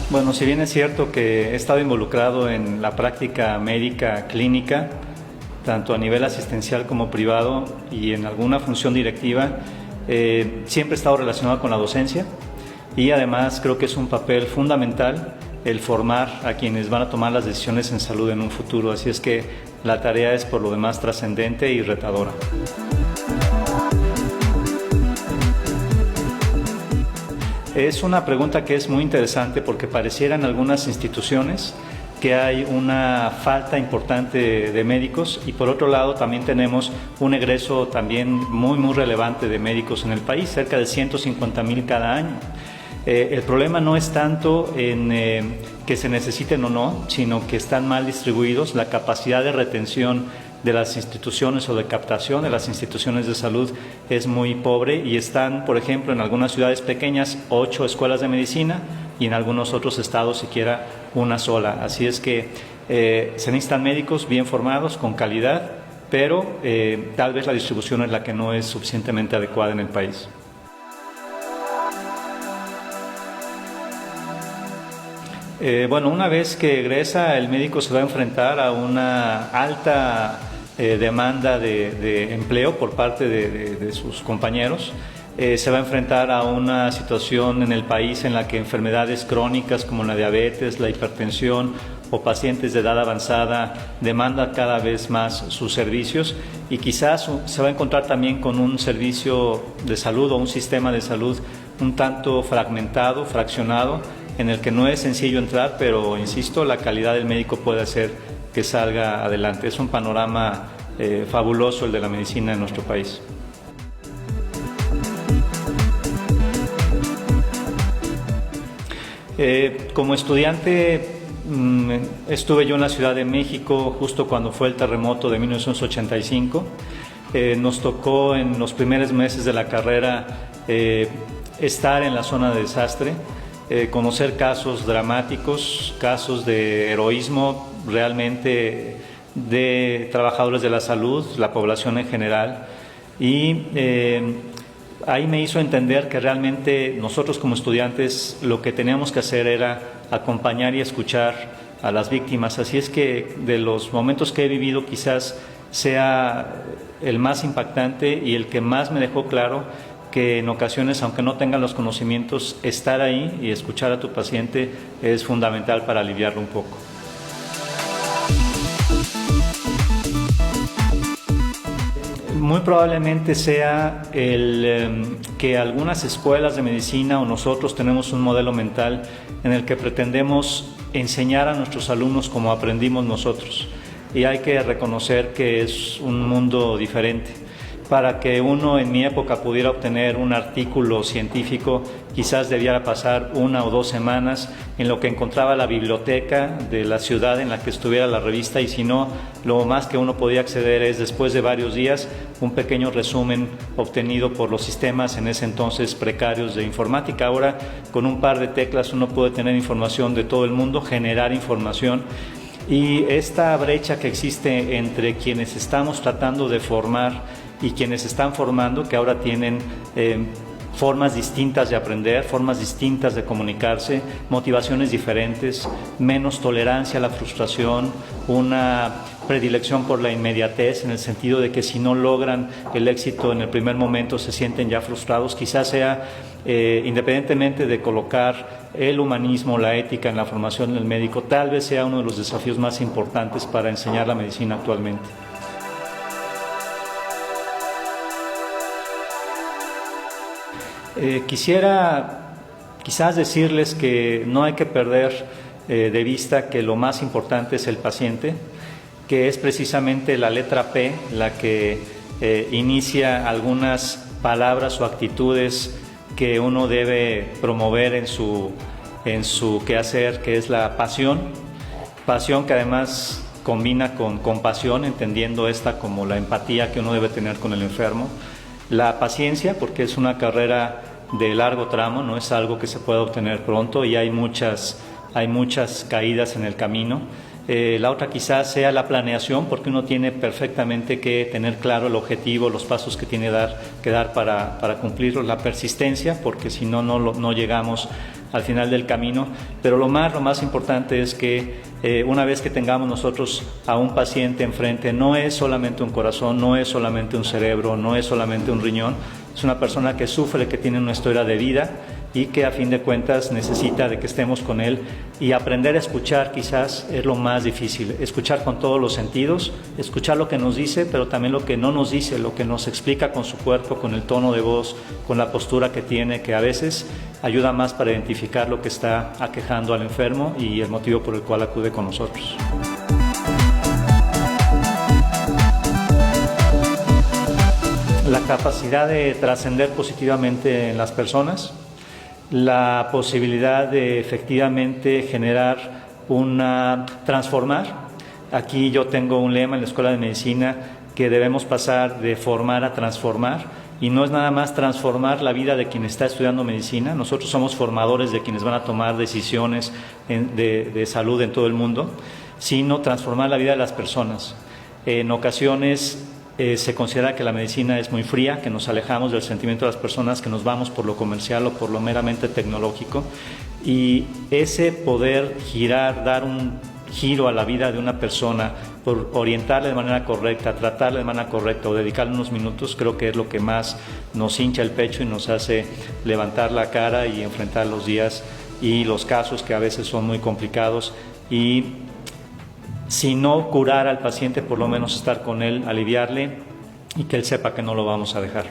Bueno, si bien es cierto que he estado involucrado en la práctica médica clínica, tanto a nivel asistencial como privado y en alguna función directiva, siempre he estado relacionado con la docencia y además creo que es un papel fundamental el formar a quienes van a tomar las decisiones en salud en un futuro, así es que la tarea es por lo demás trascendente y retadora. Es una pregunta que es muy interesante porque pareciera en algunas instituciones que hay una falta importante de médicos y por otro lado también tenemos un egreso también muy relevante de médicos en el país, cerca de 150,000 cada año. El problema no es tanto en que se necesiten o no, sino que están mal distribuidos. La capacidad de retención de las instituciones o de captación de las instituciones de salud es muy pobre y están, por ejemplo, en algunas ciudades pequeñas 8 escuelas de medicina y en algunos otros estados siquiera una sola. Así es que se necesitan médicos bien formados, con calidad, pero tal vez la distribución es la que no es suficientemente adecuada en el país. Bueno, una vez que egresa, el médico se va a enfrentar a una alta demanda de empleo por parte de sus compañeros. Se va a enfrentar a una situación en el país en la que enfermedades crónicas como la diabetes, la hipertensión o pacientes de edad avanzada demandan cada vez más sus servicios y quizás se va a encontrar también con un servicio de salud o un sistema de salud un tanto fragmentado, fraccionado, en el que no es sencillo entrar, pero insisto, la calidad del médico puede hacer que salga adelante. Es un panorama fabuloso el de la medicina en nuestro país. Como estudiante estuve yo en la Ciudad de México justo cuando fue el terremoto de 1985. Nos tocó en los primeros meses de la carrera estar en la zona de desastre, conocer casos dramáticos, casos de heroísmo realmente de trabajadores de la salud, la población en general, y ahí me hizo entender que realmente nosotros como estudiantes lo que teníamos que hacer era acompañar y escuchar a las víctimas. Así es que de los momentos que he vivido quizás sea el más impactante y el que más me dejó claro que en ocasiones, aunque no tengan los conocimientos, estar ahí y escuchar a tu paciente es fundamental para aliviarlo un poco. Muy probablemente sea que algunas escuelas de medicina o nosotros tenemos un modelo mental en el que pretendemos enseñar a nuestros alumnos como aprendimos nosotros. Y hay que reconocer que es un mundo diferente. Para que uno en mi época pudiera obtener un artículo científico, quizás debiera pasar 1 o 2 semanas en lo que encontraba la biblioteca de la ciudad en la que estuviera la revista, y si no, lo más que uno podía acceder es, después de varios días, un pequeño resumen obtenido por los sistemas en ese entonces precarios de informática. Ahora, con un par de teclas uno puede tener información de todo el mundo, generar información. Y esta brecha que existe entre quienes estamos tratando de formar y quienes están formando, que ahora tienen formas distintas de aprender, formas distintas de comunicarse, motivaciones diferentes, menos tolerancia a la frustración, una predilección por la inmediatez, en el sentido de que si no logran el éxito en el primer momento se sienten ya frustrados. Quizás sea, independientemente de colocar el humanismo, la ética en la formación del médico, tal vez sea uno de los desafíos más importantes para enseñar la medicina actualmente. Quisiera quizás decirles que no hay que perder de vista que lo más importante es el paciente, que es precisamente la letra P la que inicia algunas palabras o actitudes que uno debe promover en su quehacer, que es la pasión que además combina con compasión, entendiendo esta como la empatía que uno debe tener con el enfermo. La paciencia, porque es una carrera de largo tramo, no es algo que se pueda obtener pronto y hay muchas caídas en el camino. La otra quizás sea la planeación, porque uno tiene perfectamente que tener claro el objetivo, los pasos que tiene que dar para cumplirlo, la persistencia, porque si no, no llegamos al final del camino. Pero lo más importante es que una vez que tengamos nosotros a un paciente enfrente, no es solamente un corazón, no es solamente un cerebro, no es solamente un riñón, es una persona que sufre, que tiene una historia de vida y que a fin de cuentas necesita de que estemos con él, y aprender a escuchar quizás es lo más difícil, escuchar con todos los sentidos, escuchar lo que nos dice, pero también lo que no nos dice, lo que nos explica con su cuerpo, con el tono de voz, con la postura que tiene, que a veces ayuda más para identificar lo que está aquejando al enfermo y el motivo por el cual acude con nosotros. La capacidad de trascender positivamente en las personas, la posibilidad de efectivamente generar transformar. Aquí yo tengo un lema en la Escuela de Medicina, que debemos pasar de formar a transformar, y no es nada más transformar la vida de quien está estudiando medicina. Nosotros somos formadores de quienes van a tomar decisiones de salud en todo el mundo, sino transformar la vida de las personas. En ocasiones se considera que la medicina es muy fría, que nos alejamos del sentimiento de las personas, que nos vamos por lo comercial o por lo meramente tecnológico, y ese poder dar un giro a la vida de una persona, por orientarle de manera correcta, tratarle de manera correcta o dedicarle unos minutos, creo que es lo que más nos hincha el pecho y nos hace levantar la cara y enfrentar los días y los casos que a veces son muy complicados, y si no curar al paciente, por lo menos estar con él, aliviarle y que él sepa que no lo vamos a dejar.